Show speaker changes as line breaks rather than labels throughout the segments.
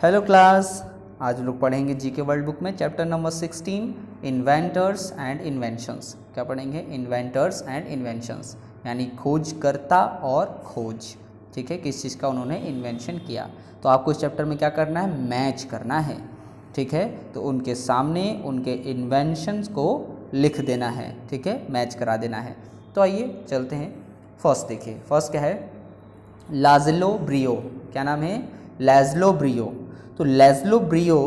Hello class, आज हम लोग पढ़ेंगे जीके वर्ल्ड बुक में chapter number 16 inventors and inventions. क्या पढ़ेंगे? इन्वेंटर्स एंड इन्वेंशंस, यानी खोजकर्ता और खोज। ठीक है, किस चीज़ का उन्होंने इन्वेंशन किया। तो आपको इस चैप्टर में क्या करना है? मैच करना है। ठीक है, तो उनके सामने उनके इन्वेंशंस को लिख देना है। ठीक है, मैच करा देना है। तो आइए चलते हैं। फर्स्ट देखिए, फर्स्ट क्या है? लाज़लो ब्रियो। क्या नाम है? लाज़लो ब्रियो। तो लाज़लो ब्रियो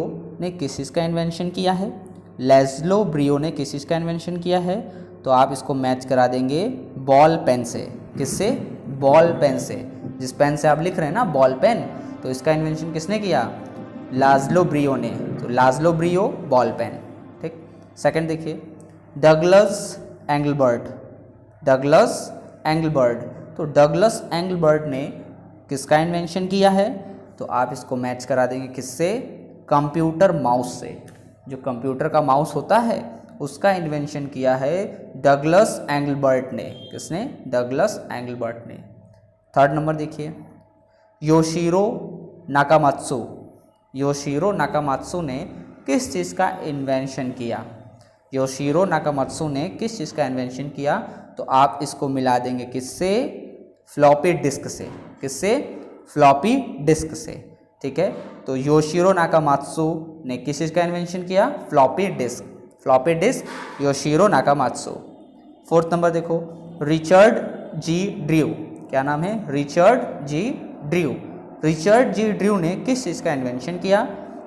ने किस चीज़ का इन्वेंशन किया है? लाज़लो ब्रियो ने किस चीज़ का इन्वेंशन किया है? तो आप इसको मैच करा देंगे बॉल पेन से। किससे? बॉल पेन से। जिस पेन से आप लिख रहे हैं ना, बॉल पेन, तो इसका इन्वेंशन किसने किया? लाज़लो ब्रियो ने। तो लाज़लो ब्रियो, बॉल पेन। ठीक। सेकंड देखिए, डगलस एंगलबर्ट। Douglas Engelbart. तो डगलस एंगलबर्ट ने किसका इन्वेंशन किया है? तो आप इसको मैच करा देंगे किससे? कंप्यूटर माउस से। जो कंप्यूटर का माउस होता है उसका इन्वेंशन किया है डगलस एंगलबर्ट ने। किसने? डगलस एंगलबर्ट ने। थर्ड नंबर देखिए, योशिरो नाकामात्सु। योशिरो नाकामात्सु ने किस चीज़ का इन्वेंशन किया? योशिरो नाकामात्सु ने किस चीज़ का इन्वेंशन किया? तो आप इसको मिला देंगे किससे? फ्लॉपी डिस्क से। किससे? फ्लॉपी डिस्क से। ठीक है, तो योशिरो नाकामात्सु ने किस चीज़ का इन्वेंशन किया? Floppy disk. Floppy disk, Yoshiro Nakamatsu. Fourth number देखो, रिचर्ड जी ड्रू। क्या नाम है? Richard G Drew. Richard G Drew ने किस चीज़ का इन्वेंशन किया?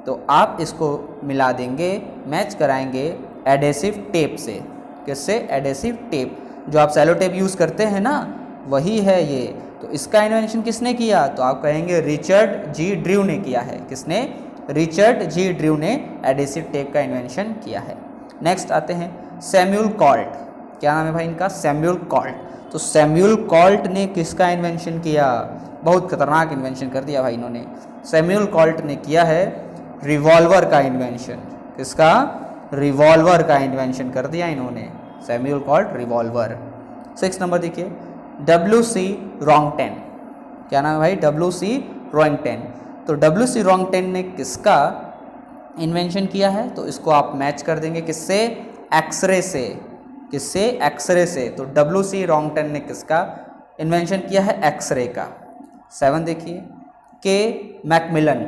तो आप इसको मिला देंगे, मैच कराएंगे एडेसिव टेप से। किससे? Adhesive tape. जो आप सेलो टेप यूज़ करते हैं ना, वही है ये। तो इसका इन्वेंशन किसने किया? तो आप कहेंगे रिचर्ड जी ड्रू ने किया है। किसने? रिचर्ड जी ड्रू ने एडेसिव टेप का इन्वेंशन किया है। नेक्स्ट आते हैं सैमुअल कॉल्ट। क्या नाम है भाई इनका? Samuel Colt. तो सैमुअल कॉल्ट ने किसका इन्वेंशन किया? बहुत खतरनाक इन्वेंशन कर दिया भाई इन्होंने। सैमुअल कॉल्ट ने किया है रिवॉल्वर का इन्वेंशन। किसका? रिवॉल्वर का इन्वेंशन कर दिया इन्होंने। Samuel Colt, revolver. 6 नंबर देखिए, W.C. रॉन्गटेन। क्या नाम है भाई? W.C. रॉन्गटेन। तो W.C. रॉन्गटेन ने किसका इन्वेंशन किया है? तो इसको आप मैच कर देंगे किससे? एक्सरे से। किससे? एक्सरे से। तो W.C. रॉन्गटेन ने किसका इन्वेंशन किया है? एक्सरे का। 7 देखिए, के मैकमिलन।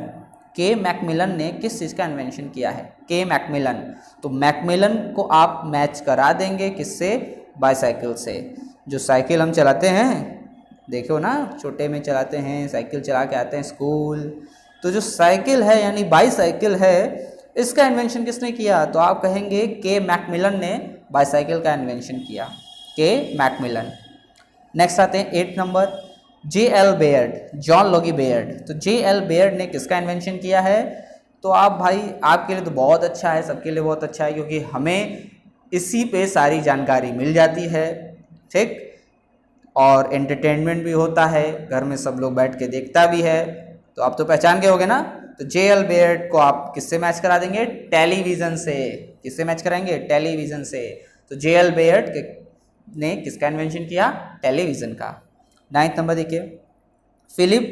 के मैकमिलन ने किस चीज़ का इन्वेंशन किया है? के मैकमिलन। तो मैकमिलन को आप मैच करा देंगे किससे? बाईसाइकिल से। जो साइकिल हम चलाते हैं, देखो ना, छोटे में चलाते हैं, साइकिल चला के आते हैं स्कूल। तो जो साइकिल है यानी बाईसाइकिल है, इसका इन्वेंशन किसने किया? तो आप कहेंगे के मैकमिलन ने बाईसाइकिल का इन्वेंशन किया। के मैकमिलन। नेक्स्ट आते हैं 8 number, J.L. Baird. John Logie Baird. तो J.L. बेयर्ड ने किसका इन्वेंशन किया है? तो आप भाई, आपके लिए तो बहुत अच्छा है, सबके लिए बहुत अच्छा है, क्योंकि हमें इसी पे सारी जानकारी मिल जाती है। ठीक, और एंटरटेनमेंट भी होता है, घर में सब लोग बैठ के देखता भी है। तो आप तो पहचान गए होगे ना। तो J.L. बेयर्ड को आप किससे मैच करा देंगे? टेलीविज़न से। किससे मैच कराएंगे? टेलीविज़न से। तो J.L. बेयर्ड ने किसका इन्वेंशन किया? टेलीविज़न का। 9 नंबर देखिए, फिलिप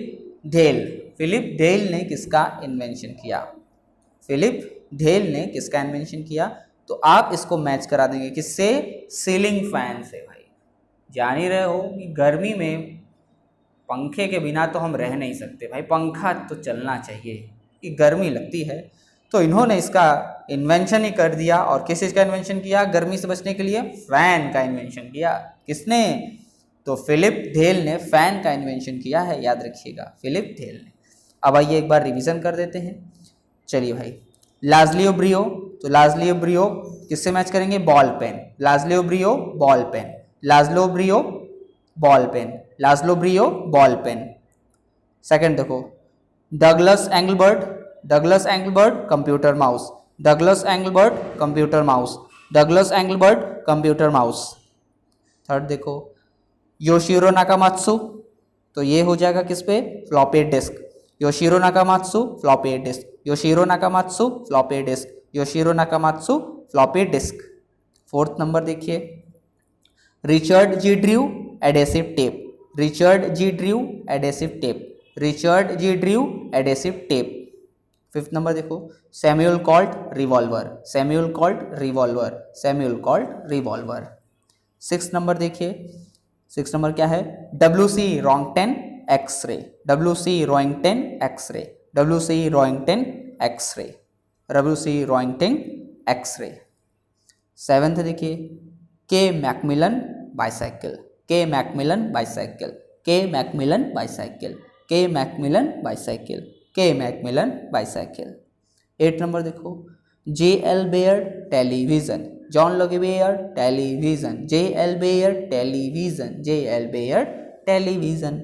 धेल। फिलिप धेल ने किसका इन्वेंशन किया? फिलिप धेल ने किसका इन्वेंशन किया? तो आप इसको मैच करा देंगे किससे? सीलिंग फैन से। भाई जान ही रहे हो कि गर्मी में पंखे के बिना तो हम रह नहीं सकते भाई, पंखा तो चलना चाहिए, कि गर्मी लगती है। तो इन्होंने इसका इन्वेंशन ही कर दिया। और किस चीज़ का इन्वेंशन किया? गर्मी से बचने के लिए फैन का इन्वेंशन किया। किसने? तो फिलिप धेल ने फैन का इन्वेंशन किया है, याद रखिएगा, फिलिप धेल ने। अब आइए एक बार रिवीजन कर देते हैं। चलिए भाई, लाज़लो ब्रियो। तो लाज़लो ब्रियो किससे मैच करेंगे? Ball pen. Laszlo Biro, ball pen. Laszlo Biro, ball pen. Laszlo Biro, ball pen. Second देखो, Douglas Engelbart. Douglas Engelbart, computer mouse. Douglas Engelbart, computer mouse. Douglas Engelbart, computer mouse. Third देखो, Yoshiro Nakamatsu. तो ये हो जाएगा किस पे? Floppy disk. Yoshiro Nakamatsu, floppy disk. Yoshiro Nakamatsu, floppy disk. Yoshiro Nakamatsu, floppy disk. Fourth number देखिए, Richard G Drew, adhesive tape. Richard G Drew, adhesive tape. Richard G Drew, adhesive tape. 5th number देखो, Samuel Colt revolver, Samuel Colt revolver, Samuel Colt revolver. 6th number देखिए, 6th number क्या है, WC Roentgen X-ray, WC Roentgen X-ray, WC Roentgen X-ray, WC Roentgen X-ray. 7th देखिए, K Macmillan bicycle, K Macmillan bicycle, K Macmillan bicycle, K Macmillan bicycle, K Macmillan bicycle. 8 number देखो, JL Baird television, John लोगेवेयर television, JL Baird television, JL Baird television.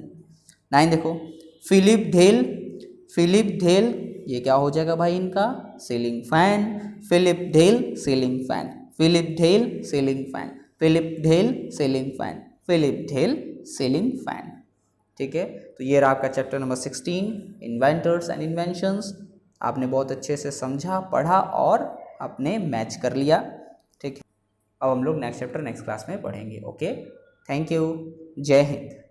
9 देखो, Philip धेल, Philip धेल, ये क्या हो जाएगा भाई इनका, ceiling fan, Philip Diehl ceiling fan, Philip Diehl ceiling fan, Philip Diehl ceiling fan, Philip Diehl ceiling fan. ठीक है, तो ये रहा आपका chapter number 16 inventors and inventions. आपने बहुत अच्छे से समझा, पढ़ा और अपने मैच कर लिया। ठीक है, अब हम लोग नेक्स्ट चैप्टर नेक्स्ट क्लास में पढ़ेंगे। ओके, थैंक यू, जय हिंद।